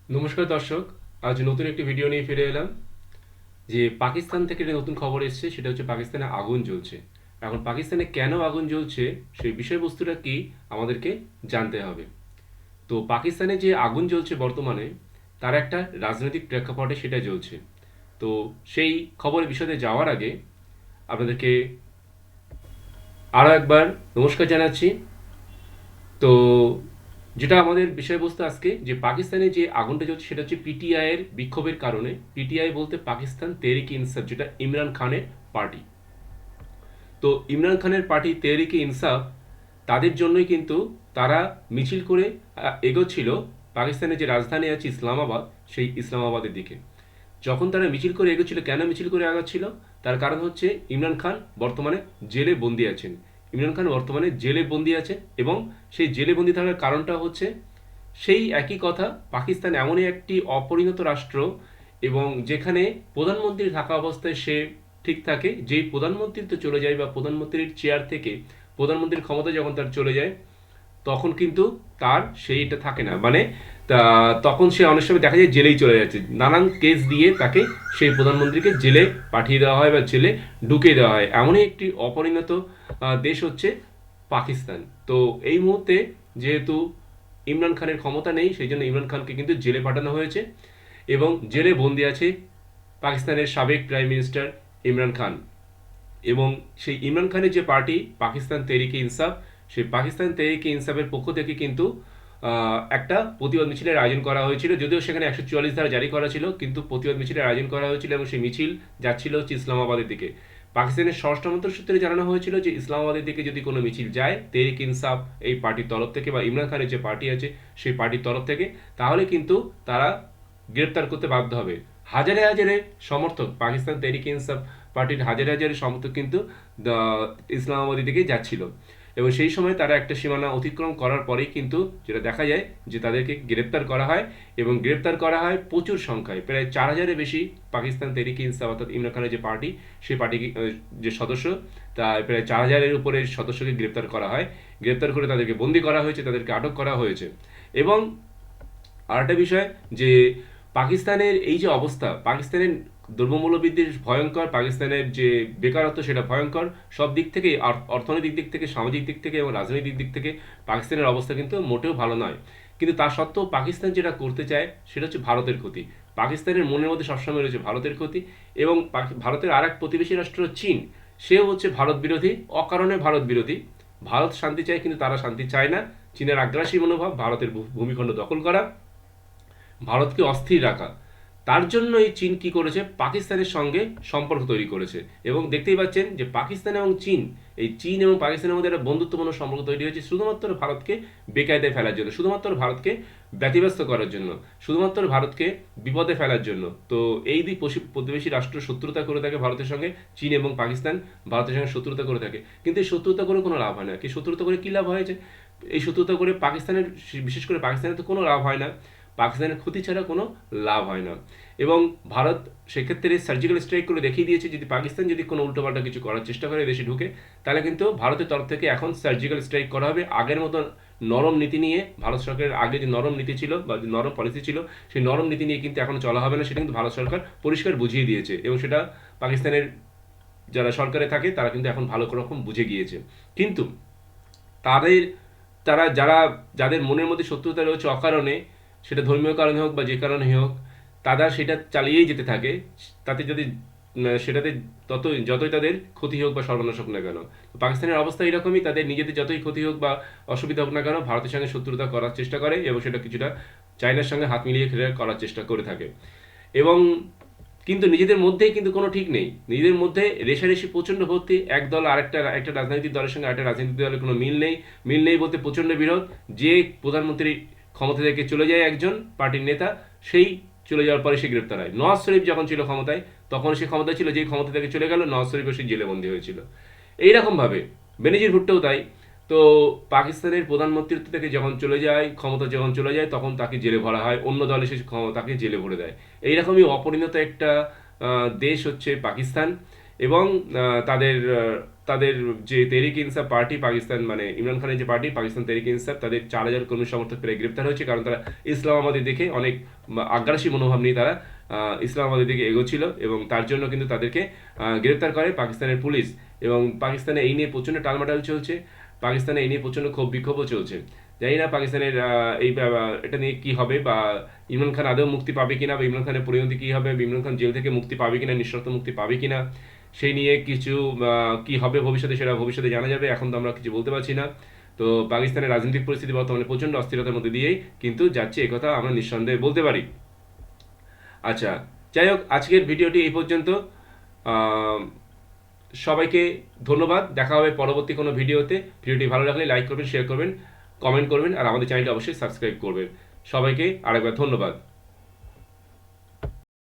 নমস্কার দর্শক, আজ নতুন একটি ভিডিও নিয়ে ফিরে এলাম। যে পাকিস্তান থেকে একটা নতুন খবর এসেছে, সেটা হচ্ছে পাকিস্তানে আগুন জ্বলছে। এখন পাকিস্তানে কেন আগুন জ্বলছে সেই বিষয়বস্তুটা কি আমাদেরকে জানতে হবে। তো পাকিস্তানে যে আগুন জ্বলছে বর্তমানে, তার একটা রাজনৈতিক প্রেক্ষাপটে সেটা জ্বলছে। তো সেই খবরের বিষয়ে যাওয়ার আগে আপনাদেরকে আরও একবার নমস্কার জানাচ্ছি। তো যেটা আমাদের বিষয়বস্তু আজকে, যে পাকিস্তানে যে আগুনটা জ্বলছে সেটা হচ্ছে পিটিআই এর বিক্ষোভের কারণে। পিটিআই বলতে পাকিস্তান তেহরিক ইনসাফ, যেটা ইমরান খানের পার্টি। তো ইমরান খানের পার্টি তেহরিক ইনসাফ, তাদের জন্যই কিন্তু তারা মিছিল করে এগোচ্ছিল পাকিস্তানের যে রাজধানী আছে ইসলামাবাদ, সেই ইসলামাবাদের দিকে। যখন তারা মিছিল করে এগোচ্ছিল, কেন মিছিল করে আগাচ্ছিল? তার কারণ হচ্ছে ইমরান খান বর্তমানে জেলে বন্দি আছেন। ইমরান খান বর্তমানে জেলে বন্দি আছেন, এবং সেই জেলে বন্দি থাকার কারণটা হচ্ছে সেই একই কথা। পাকিস্তান এমনই একটি অপরিণত রাষ্ট্র, এবং যেখানে প্রধানমন্ত্রী থাকা অবস্থায় সে ঠিক থাকে, যেই প্রধানমন্ত্রী চলে যায় বা প্রধানমন্ত্রীর চেয়ার থেকে প্রধানমন্ত্রীর ক্ষমতা যখন তার চলে যায়, তখন কিন্তু তার সেইটা থাকে না। মানে তখন সে অনেক সময় দেখা যায় জেলেই চলে যাচ্ছে, নানান কেস দিয়ে তাকে সেই প্রধানমন্ত্রীকে জেলে পাঠিয়ে দেওয়া হয় বা জেলে ঢুকিয়ে দেওয়া হয়। এমনই একটি অপরিণত দেশ হচ্ছে পাকিস্তান। তো এই মুহূর্তে যেহেতু ইমরান খানের ক্ষমতা নেই, সেই জন্য ইমরান খানকে কিন্তু জেলে পাঠানো হয়েছে, এবং জেলে বন্দি আছে পাকিস্তানের সাবেক প্রাইম মিনিস্টার ইমরান খান। এবং সেই ইমরান খানের যে পার্টি পাকিস্তান তেহরিকে ইনসাফ, সেই পাকিস্তান তেহরিকে ইনসাফের পক্ষ থেকে কিন্তু একটা প্রতিবাদ মিছিলের আয়োজন করা হয়েছিল। যদিও সেখানে 144 ধারা জারি করা ছিল, কিন্তু প্রতিবাদ মিছিলের আয়োজন করা হয়েছিল, এবং সেই মিছিল যাচ্ছিল হচ্ছে ইসলামাবাদের দিকে। পাকিস্তানের স্বরাষ্ট্র মন্ত্রক সূত্রে জানানো হয়েছিল যে ইসলামাবাদের দিকে যদি কোনো মিছিল যায় তেহরিক ইনসাফ এই পার্টির তরফ থেকে, বা ইমরান খানের যে পার্টি আছে সেই পার্টির তরফ থেকে, তাহলে কিন্তু তারা গ্রেপ্তার করতে বাধ্য হবে। হাজারে হাজারে সমর্থক, পাকিস্তান তেহরিক ইনসাফ পার্টির হাজারে হাজারে সমর্থক কিন্তু ইসলামাবাদের দিকে যাচ্ছিল। এবং সেই সময় তারা একটা সীমানা অতিক্রম করার পরেই কিন্তু যেটা দেখা যায় যে তাদেরকে গ্রেপ্তার করা হয়, এবং গ্রেপ্তার করা হয় প্রচুর সংখ্যায়, প্রায় 4,000-এর বেশি পাকিস্তান তেহরিক ইনসাফ অর্থাৎ ইমরান খানের যে পার্টি, সেই পার্টি যে সদস্য, তা প্রায় 4,000-এর উপরে সদস্যকে গ্রেপ্তার করা হয়। গ্রেপ্তার করে তাদেরকে বন্দি করা হয়েছে, তাদেরকে আটক করা হয়েছে। এবং আরেকটা বিষয়, যে পাকিস্তানের এই যে অবস্থা, পাকিস্তানের দ্রব্যমূল্য বৃদ্ধির ভয়ঙ্কর, পাকিস্তানের যে বেকারত্ব সেটা ভয়ঙ্কর, সব দিক থেকে, অর্থনৈতিক দিক থেকে, সামাজিক দিক থেকে এবং রাজনৈতিক দিক থেকে পাকিস্তানের অবস্থা কিন্তু মোটেও ভালো নয়। কিন্তু তা সত্ত্বেও পাকিস্তান যেটা করতে চায় সেটা হচ্ছে ভারতের ক্ষতি। পাকিস্তানের মনের মধ্যে সবসময় রয়েছে ভারতের ক্ষতি। এবং ভারতের আর এক প্রতিবেশী রাষ্ট্র চীন, সেও হচ্ছে ভারত বিরোধী, অকারণে ভারত বিরোধী। ভারত শান্তি চায়, কিন্তু তারা শান্তি চায় না। চীনের আগ্রাসী মনোভাব, ভারতের ভূমিখণ্ড দখল করা, ভারতকে অস্থির রাখা। তার জন্যই চীন কি করেছে, পাকিস্তানের সঙ্গে সম্পর্ক তৈরি করেছে। এবং দেখতেই পাচ্ছেন যে পাকিস্তান এবং চীন, এই চীন এবং পাকিস্তানের মধ্যে একটা বন্ধুত্বপূর্ণ সম্পর্ক তৈরি হয়েছে শুধুমাত্র ভারতকে বেকায়দায় ফেলার জন্য, শুধুমাত্র ভারতকে ব্যতিব্যস্ত করার জন্য, শুধুমাত্র ভারতকে বিপদে ফেলার জন্য। তো এই দুই প্রতিবেশী রাষ্ট্র শত্রুতা করে থাকে ভারতের সঙ্গে, চীন এবং পাকিস্তান ভারতের সঙ্গে শত্রুতা করে থাকে। কিন্তু এই শত্রুতা করে কোনো লাভ হয় না। কি শত্রুতা করে কী লাভ হয়েছে? এই শত্রুতা করে পাকিস্তানের, বিশেষ করে পাকিস্তানের তো কোনো লাভ হয় না, পাকিস্তানের ক্ষতি ছাড়া কোনো লাভ হয় না। এবং ভারত সেক্ষেত্রে সার্জিক্যাল স্ট্রাইক করে দেখিয়ে দিয়েছে, যদি পাকিস্তান যদি কোনো উল্টোপাল্টা কিছু করার চেষ্টা করে দেশে ঢুকে, তাহলে কিন্তু ভারতের তরফ থেকে এখন সার্জিক্যাল স্ট্রাইক করা হবে। আগের মতো নরম নীতি নিয়ে, ভারত সরকারের আগে যে নরম নীতি ছিল বা যে নরম পলিসি ছিল, সেই নরম নীতি নিয়ে কিন্তু এখন চলা হবে না। সেটা কিন্তু ভারত সরকার পরিষ্কার বুঝিয়ে দিয়েছে, এবং সেটা পাকিস্তানের যারা সরকারে থাকে তারা কিন্তু এখন ভালো রকম বুঝে গিয়েছে। কিন্তু তাদের, যাদের মনের মধ্যে শত্রুতা রয়েছে অকারণে, সেটা ধর্মীয় কারণে হোক বা যে কারণে হোক, তারা সেটা চালিয়েই যেতে থাকে। তাতে যদি সেটাতে যতই তাদের ক্ষতি হোক বা সর্বনাশ হোক না কেন, পাকিস্তানের অবস্থা এরকমই। তাদের নিজেদের যতই ক্ষতি হোক বা অসুবিধা হোক না কেন, ভারতের সঙ্গে শত্রুতা করার চেষ্টা করে, এবং সেটা কিছুটা চায়নার সঙ্গে হাত মিলিয়ে খেলে করার চেষ্টা করে থাকে। এবং কিন্তু নিজেদের মধ্যেই কিন্তু কোনো ঠিক নেই, নিজেদের মধ্যে রেষারেষি প্রচণ্ড ভর্তি। এক দল একটা রাজনৈতিক দলের সঙ্গে আরেকটা রাজনৈতিক দলের কোনো মিল নেই। মিল নেই বলতে প্রচণ্ড বিরোধ। যে প্রধানমন্ত্রী ক্ষমতা থেকে চলে যায় একজন পার্টির নেতা, সেই চলে যাওয়ার পরে সে গ্রেপ্তার হয়। নওয়াজ শরীফ যখন ছিল ক্ষমতায়, তখন সে ক্ষমতায় ছিল, যেই ক্ষমতা থেকে চলে গেল নওয়াজ শরীফও সে জেলে বন্দী হয়েছিল। এইরকমভাবে বেনজির ভুট্টোও তাই। তো পাকিস্তানের প্রধানমন্ত্রিত্ব থেকে যখন চলে যায়, ক্ষমতা যখন চলে যায়, তখন তাকে জেলে ভরা হয়, অন্য দল এসে তাকে জেলে ভরে দেয়। এইরকমই অপরিণত একটা দেশ হচ্ছে পাকিস্তান। এবং তাদের তাদের যে তেহরিক ইনসাফ পার্টি পাকিস্তান মানে ইমরান খানের যে পার্টি পাকিস্তান তেহরিক ইনসাফ তাদের 4,000 কর্মী সমর্থক প্রায় গ্রেপ্তার হয়েছে, কারণ তারা ইসলামাবাদী দেখে অনেক আগ্রাসী মনোভাব নিয়ে তারা ইসলামাবাদের দিকে এগোচ্ছিল, এবং তার জন্য কিন্তু তাদেরকে গ্রেপ্তার করে পাকিস্তানের পুলিশ। এবং পাকিস্তানে এই নিয়ে প্রচণ্ড টালমাটাল চলছে, পাকিস্তানে এই নিয়ে প্রচণ্ড ক্ষোভ বিক্ষোভও চলছে। জানি না পাকিস্তানের এটা নিয়ে কি হবে, বা ইমরান খান আদৌ মুক্তি পাবে কিনা, বা ইমরান খানের পরিণতি কী হবে, ইমরান খান জেল থেকে মুক্তি পাবে কিনা, নিঃশর্ত মুক্তি পাবে কিনা, সেই নিয়ে কিছু কি হবে ভবিষ্যতে সেটা ভবিষ্যতে জানা যাবে, এখন তো আমরা কিছু বলতে পারছি না। তো পাকিস্তানের রাজনৈতিক পরিস্থিতি বর্তমানে প্রচণ্ড অস্থিরতার মধ্যে দিয়েই কিন্তু যাচ্ছে, একথা আমরা নিঃসন্দেহে বলতে পারি। আচ্ছা, যাই হোক, আজকের ভিডিওটি এই পর্যন্ত। আহ, সবাইকে ধন্যবাদ, দেখা হবে পরবর্তী কোনো ভিডিওতে। ভিডিওটি ভালো লাগলে লাইক করবেন, শেয়ার করবেন, কমেন্ট করবেন, আর আমাদের চ্যানেলটি অবশ্যই সাবস্ক্রাইব করবেন। সবাইকে আরেকবার ধন্যবাদ।